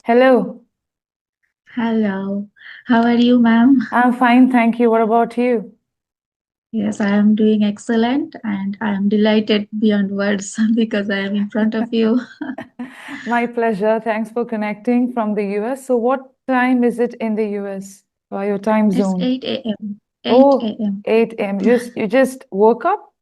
Hello. Hello, how are you, ma'am? I'm fine, thank you. What about you? Yes, I am doing excellent and I am delighted beyond words because I am in front of you. My pleasure. Thanks for connecting from the US. So, what time is it in the US? Your time It's zone? 8 a.m. 8 Oh, a.m. 8 a.m. You just woke up,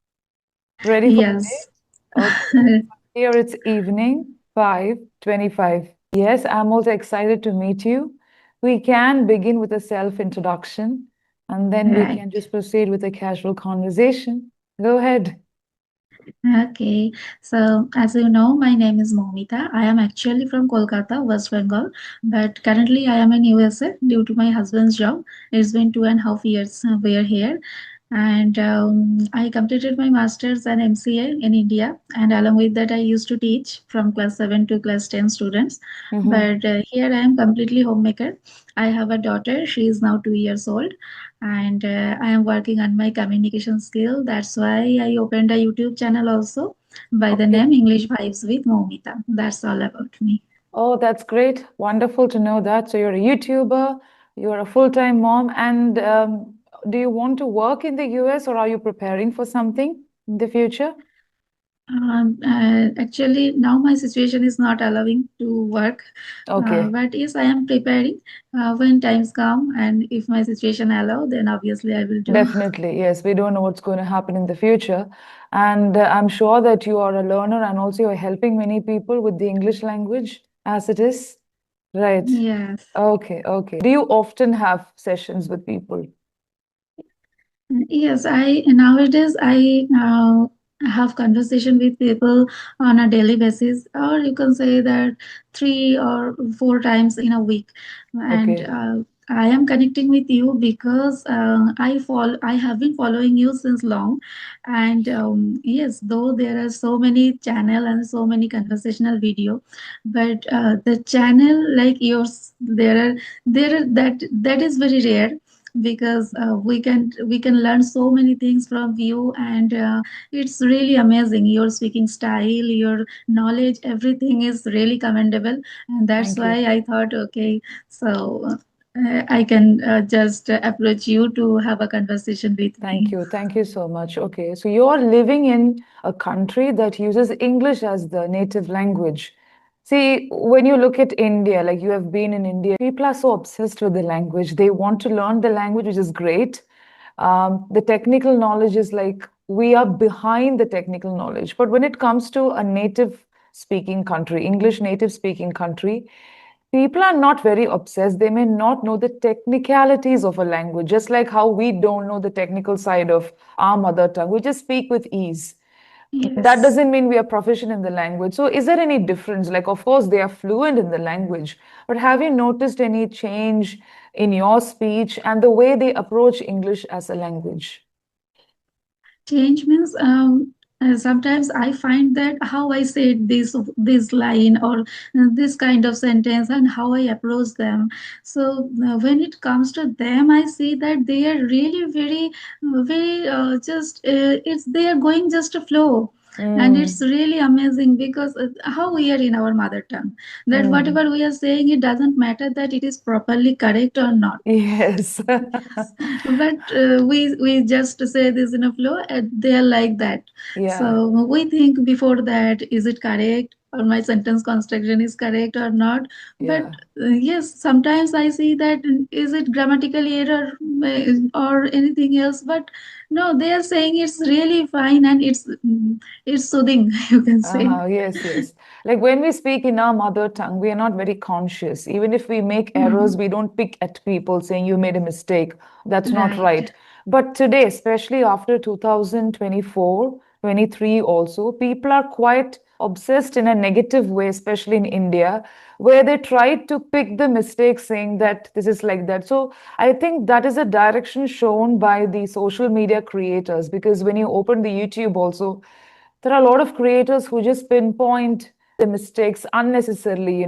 ready for the day? Yes. Okay. Here it's evening, 5:25. Yes, I'm also excited to meet you. We can begin with a self-introduction, and then we Right. can just proceed with a casual conversation. Go ahead. Okay. So, as you know, my name is Momita. I am actually from Kolkata, West Bengal, but currently I am in USA due to my husband's job. It's been 2.5 years we are here. And I completed my master's and MCA in India. And along with that, I used to teach from class 7 to class 10 students. Mm-hmm. But here I am completely homemaker. I have a daughter. She is now 2 years old. And I am working on my communication skill. That's why I opened a YouTube channel also by the Okay. name English Vibes with Momita. That's all about me. Oh, that's great. Wonderful to know that. So you're a YouTuber, you're a full-time mom, and do you want to work in the US or are you preparing for something in the future? Actually, now my situation is not allowing to work, Okay, but yes, I am preparing when times come, and if my situation allow, then obviously I will do. definitely. Yes, we don't know what's going to happen in the future. And I'm sure that you are a learner and also you're helping many people with the English language as it is. Right. Yes. Okay, okay. Do you often have sessions with people? Yes, I nowadays I have conversation with people on a daily basis, or you can say that 3 or 4 times in a week. And Okay. I am connecting with you because I have been following you since long, and yes, though there are so many channel and so many conversational video, but the channel like yours, that is very rare because we can learn so many things from you, and it's really amazing. Your speaking style, your knowledge, everything is really commendable, and that's Thank why you. I thought, okay, so I can just approach you to have a conversation with Thank me. you. Thank you so much. Okay, so you're living in a country that uses English as the native language. See, when you look at India, like you have been in India, people are so obsessed with the language. They want to learn the language, which is great. The technical knowledge is like we are behind the technical knowledge. But when it comes to a native speaking country, English native speaking country, people are not very obsessed. They may not know the technicalities of a language, just like how we don't know the technical side of our mother tongue. We just speak with ease. That Yes. doesn't mean we are proficient in the language. So, is there any difference? Like, of course, they are fluent in the language, but have you noticed any change in your speech and the way they approach English as a language? Change means sometimes I find that how I said this line or this kind of sentence and how I approach them. So when it comes to them, I see that they are really very just it's they are going just a flow. And it's Mm, really amazing because how we are in our mother tongue, that mm. whatever we are saying, it doesn't matter that it is properly correct or not. Yes. Yes, but we just say this in a flow, and they are like that. Yeah, So we think before that, is it correct or my sentence construction is correct or not? But yeah. yes, sometimes I see that is it grammatical error or anything else. But no, they are saying it's really fine and it's soothing. You can say. Uh-huh, yes, yes. Like when we speak in our mother tongue, we are not very conscious. Even if we make errors, Mhm. we don't pick at people saying you made a mistake. That's not Right. right. But today, especially after 2024, 23 also, people are quite obsessed in a negative way, especially in India, where they try to pick the mistake saying that this is like that. So I think that is a direction shown by the social media creators because when you open the YouTube also, there are a lot of creators who just pinpoint the mistakes unnecessarily,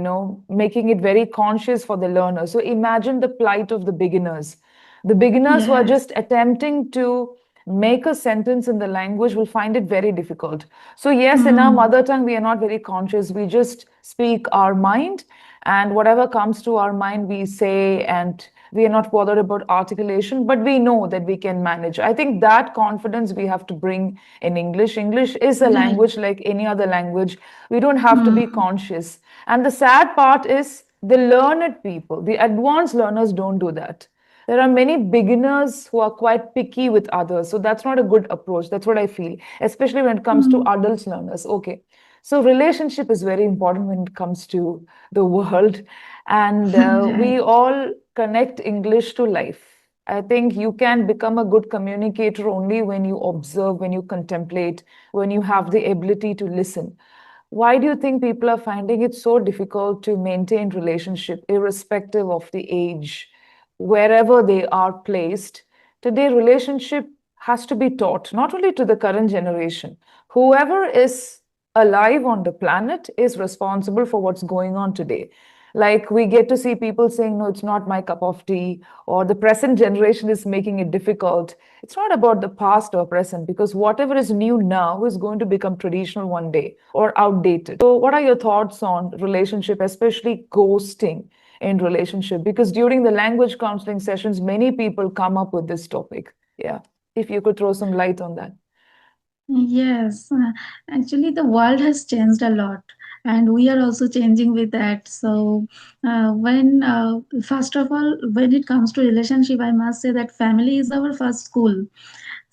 making it very conscious for the learner. So imagine the plight of the beginners. The beginners who are Yes. just attempting to make a sentence in the language will find it very difficult. So, yes, in our Mm. mother tongue, we are not very conscious. We just speak our mind. and whatever comes to our mind, we say, and we are not bothered about articulation, but we know that we can manage. I think that confidence we have to bring in English. English is a Right. language like any other language. We don't have to be Hmm. conscious. And the sad part is the learned people, the advanced learners don't do that. There are many beginners who are quite picky with others. So that's not a good approach. That's what I feel, especially when it comes to Hmm. adult learners. Okay. So relationship is very important when it comes to the world. And Right. we all connect English to life. I think you can become a good communicator only when you observe, when you contemplate, when you have the ability to listen. Why do you think people are finding it so difficult to maintain relationship irrespective of the age, wherever they are placed? Today, relationship has to be taught not only to the current generation. Whoever is alive on the planet is responsible for what's going on today. Like we get to see people saying, no, it's not my cup of tea, or the present generation is making it difficult. It's not about the past or present, because whatever is new now is going to become traditional one day or outdated. So, what are your thoughts on relationship, especially ghosting in relationship? Because during the language counseling sessions, many people come up with this topic. Yeah. If you could throw some light on that. Yes, actually, the world has changed a lot, and we are also changing with that. So, first of all, when it comes to relationship, I must say that family is our first school.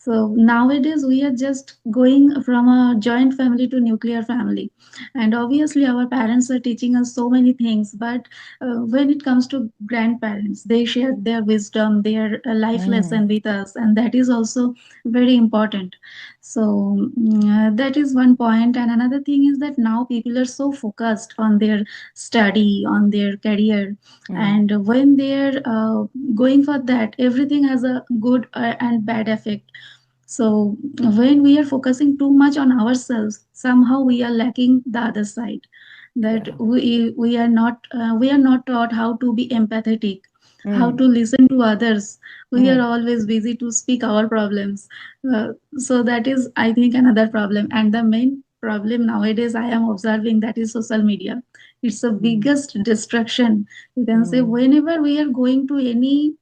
So nowadays we are just going from a joint family to nuclear family, and obviously our parents are teaching us so many things. But when it comes to grandparents, they share their wisdom, their life lesson Mm, with us, and that is also very important. So that is one point. And another thing is that now people are so focused on their study, on their career, mm, and when they're going for that, everything has a good and bad effect. So when we are focusing too much on ourselves, somehow we are lacking the other side. That yeah. we are not taught how to be empathetic, how to Mm, listen to others. We are mm, always busy to speak our problems. So that is, I think, another problem. And the main problem nowadays I am observing, that is social media. It's the mm, biggest distraction. You can say mm, whenever we are going to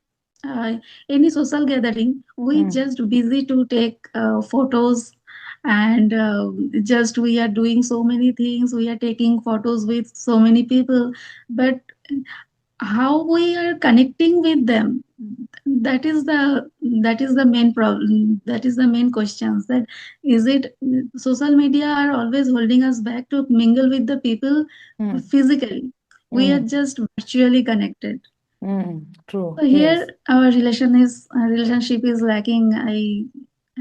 uh, any social gathering, we mm, just busy to take photos, and just we are doing so many things, we are taking photos with so many people, but how we are connecting with them, that is the main problem, that is the main questions. That is it, social media are always holding us back to mingle with the people mm, physically. We are mm, just virtually connected. true. So here Yes. our relationship is lacking.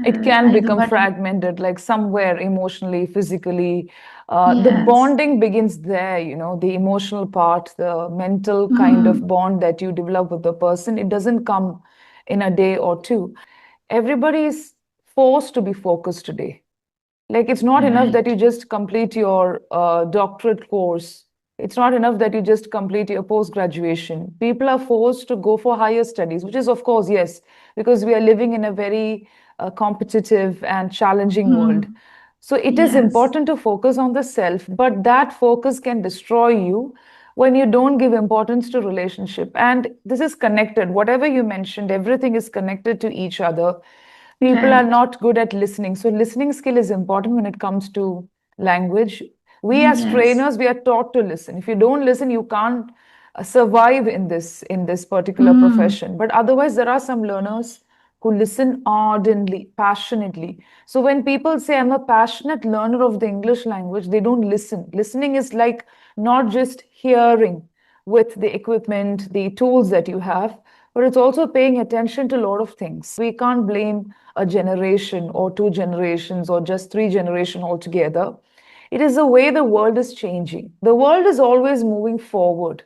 It can I do become what? fragmented, like somewhere emotionally, physically. The Yes. bonding begins there, the emotional part, the mental kind of Mm, bond that you develop with the person. It doesn't come in a day or two. Everybody is forced to be focused today. Like, it's not enough that right. you just complete your doctorate course. It's not enough that you just complete your post graduation. People are forced to go for higher studies, which is, of course, yes, because we are living in a very competitive and challenging world. Mm, So it is yes. important to focus on the self, but that focus can destroy you when you don't give importance to relationship. And this is connected. Whatever you mentioned, everything is connected to each other. People are Right. not good at listening. So listening skill is important when it comes to language. We as Yes. trainers, we are taught to listen. If you don't listen, you can't survive in this particular Mm, profession. But otherwise, there are some learners who listen ardently, passionately. So when people say I'm a passionate learner of the English language, they don't listen. Listening is like not just hearing with the equipment, the tools that you have, but it's also paying attention to a lot of things. We can't blame a generation or two generations or just three generations altogether. It is the way the world is changing. The world is always moving forward.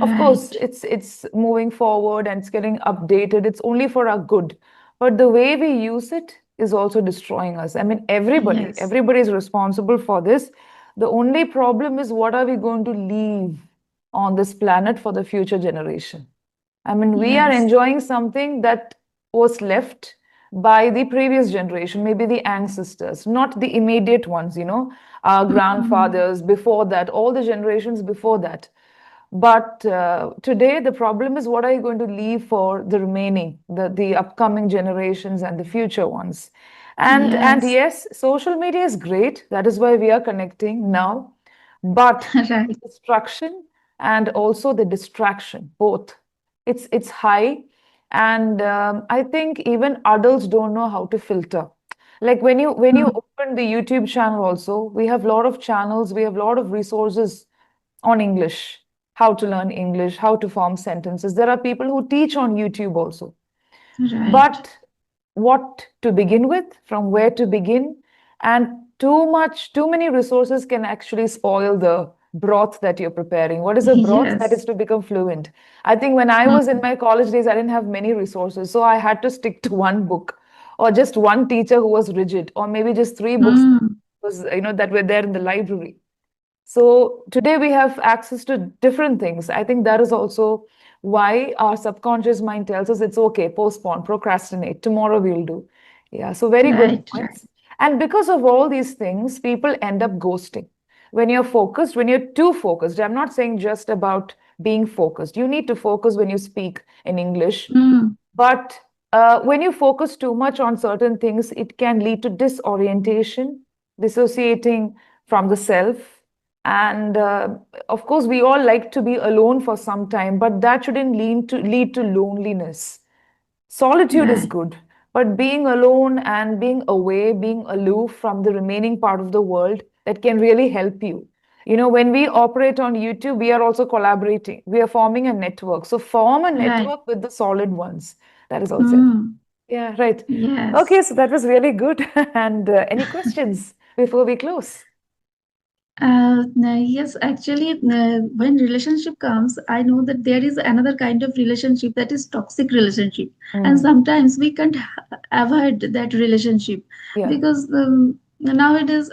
Of course, right. it's moving forward and it's getting updated. It's only for our good. But the way we use it is also destroying us. I mean, everybody, Yes. everybody is responsible for this. The only problem is what are we going to leave on this planet for the future generation? I mean, we are Yes. enjoying something that was left by the previous generation, maybe the ancestors, not the immediate ones, our Mm, grandfathers before that, all the generations before that. But today, the problem is what are you going to leave for the remaining, the upcoming generations and the future ones? And Yes. yes, social media is great. That is why we are connecting now. But Right. the destruction and also the distraction, both. It's high, and I think even adults don't know how to filter. Like when you Mm, open the YouTube channel, also we have a lot of channels, we have a lot of resources on English, how to learn English, how to form sentences. There are people who teach on YouTube also. right. But what to begin with, from where to begin, and too many resources can actually spoil the broth that you're preparing. What is a broth? That is Yes. to become fluent. I think when I was in Mm, my college days, I didn't have many resources, so I had to stick to one book or just one teacher who was rigid, or maybe just three books mm, was that were there in the library. So today we have access to different things. I think that is also why our subconscious mind tells us it's okay, postpone, procrastinate, tomorrow we'll do. Yeah, so very good right, right. points. And because of all these things, people end up ghosting. When you're focused, when you're too focused, I'm not saying just about being focused. You need to focus when you speak in English, Mm, but when you focus too much on certain things, it can lead to disorientation, dissociating from the self. And of course, we all like to be alone for some time, but that shouldn't lead to loneliness. Solitude is right. good, but being alone and being away, being aloof from the remaining part of the world, that can really help you. When we operate on YouTube, we are also collaborating. We are forming a network. So form a Right. network with the solid ones. That is also important. Mm, Yeah, right. yes. Okay, so that was really good. And any questions before we close? Yes, actually, when relationship comes, I know that there is another kind of relationship that is toxic relationship, and Mm, sometimes we can't avoid that relationship yeah. because nowadays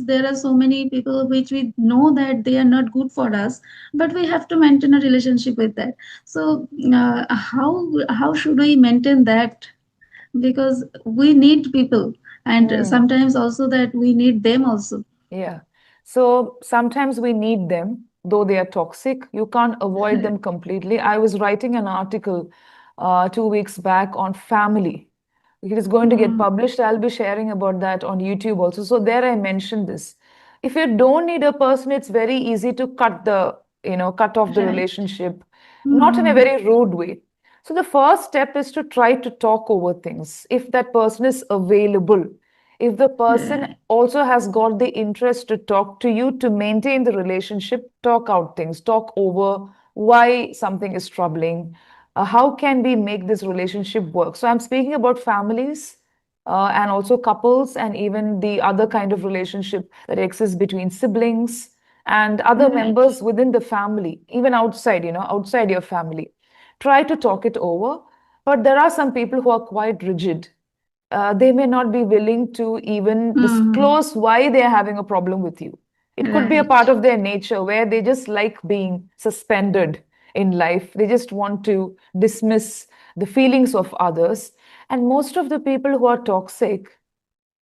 there are so many people which we know that they are not good for us, but we have to maintain a relationship with that. So, how should we maintain that? Because we need people, and Mm. sometimes also that we need them also. Yeah. So sometimes we need them, though they are toxic. You can't avoid them completely. I was writing an article 2 weeks back on family. It is going to get Mm, published. I'll be sharing about that on YouTube also. So there I mentioned this. If you don't need a person, it's very easy to cut off the right. relationship, not in a Mm, very rude way. So the first step is to try to talk over things. If that person is available, if the person right. also has got the interest to talk to you to maintain the relationship, talk out things, talk over why something is troubling. How can we make this relationship work? So I'm speaking about families and also couples and even the other kind of relationship that exists between siblings and other Right. members within the family, even outside your family. Try to talk it over. But there are some people who are quite rigid. They may not be willing to even Mm, disclose why they're having a problem with you. It could be a part right. of their nature where they just like being suspended in life. They just want to dismiss the feelings of others. And most of the people who are toxic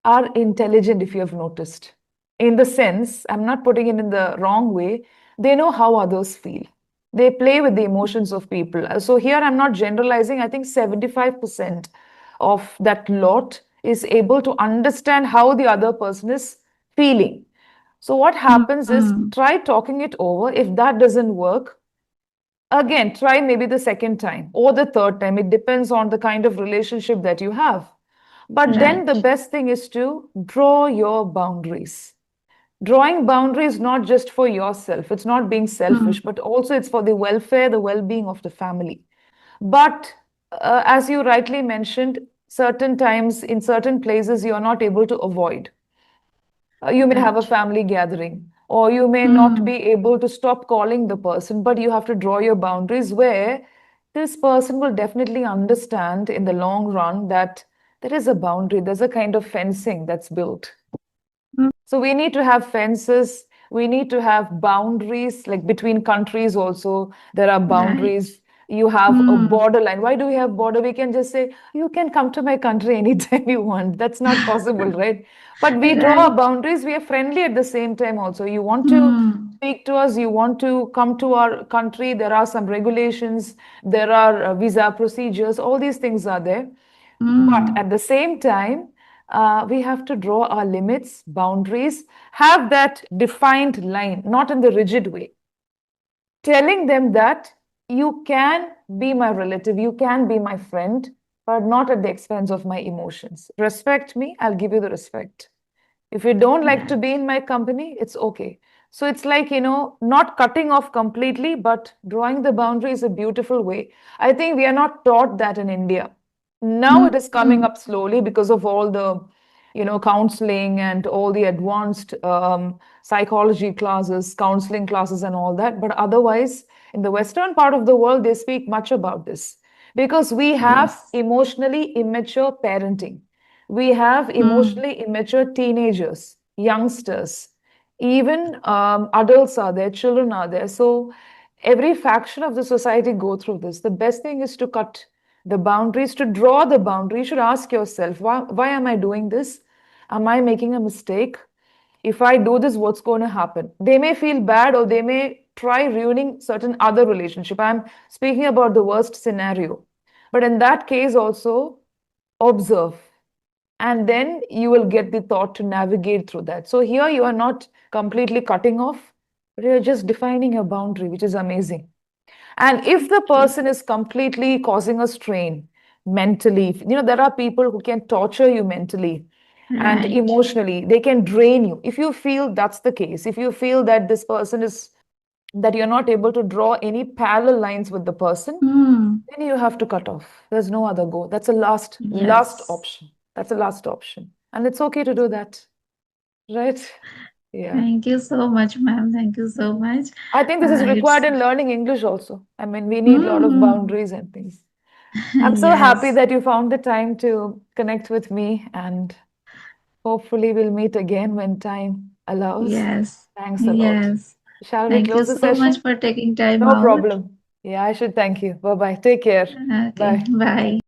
are intelligent, if you have noticed. In the sense, I'm not putting it in the wrong way, they know how others feel. They play with the emotions of people. So here I'm not generalizing. I think 75% of that lot is able to understand how the other person is feeling. So what happens is Mm, try talking it over. If that doesn't work, again, try maybe the second time or the third time. It depends on the kind of relationship that you have. But then the right. best thing is to draw your boundaries. Drawing boundaries not just for yourself, it's not being Mm, selfish, but also it's for the welfare, the well-being of the family. But as you rightly mentioned, certain times in certain places you're not able to avoid. You may have a right. family gathering, or you may not be Mm, able to stop calling the person, but you have to draw your boundaries where this person will definitely understand in the long run that there is a boundary, there's a kind of fencing that's built. mm, So we need to have fences. We need to have boundaries, like between countries also. There are right. boundaries. You have a Mm, borderline. Why do we have border? We can just say, you can come to my country anytime you want. That's not possible, right? But we draw our right. boundaries. We are friendly at the same time also. You want to Mm, speak to us, you want to come to our country, there are some regulations, there are visa procedures, all these things are there. But Mm. at the same time, we have to draw our limits, boundaries, have that defined line, not in the rigid way. Telling them that you can be my relative, you can be my friend, but not at the expense of my emotions. Respect me, I'll give you the respect. If you don't like to be Yes. in my company, it's okay. So it's like, not cutting off completely, but drawing the boundary is a beautiful way. I think we are not taught that in India. Now it is coming Mm. up slowly because of all the, counseling and all the advanced psychology classes, counseling classes, and all that. But otherwise, in the Western part of the world, they speak much about this because we have Yes. emotionally immature parenting. We have Mm. emotionally immature teenagers, youngsters, even adults are there, children are there. So every faction of the society go through this. The best thing is to cut the boundaries, to draw the boundary. You should ask yourself, why am I doing this? Am I making a mistake? If I do this, what's going to happen? They may feel bad or they may try ruining certain other relationship. I'm speaking about the worst scenario. But in that case also, observe, and then you will get the thought to navigate through that. So here you are not completely cutting off, but you're just defining a boundary, which is amazing. And if the Okay. person is completely causing a strain mentally, there are people who can torture you mentally and Right. emotionally, they can drain you. If you feel that's the case, if you feel that this person is, that you're not able to draw any parallel lines with the person, Mm. then you have to cut off. There's no other go. That's a last Yes. option. That's a last option. And it's okay to do that, right? Yeah. Thank you so much, ma'am. Thank you so Mhm. much. I think this is required It's in learning English also. I mean, we need a lot of mm. boundaries and things. I'm so happy Yes. that you found the time to connect with me, and hopefully we'll meet again when time allows. Yes. Thanks a lot. Yes. Shall we Thank you close the so much session? for taking time No out. problem. Yeah, I should thank you. Bye bye. Take care. Okay. Bye. Bye.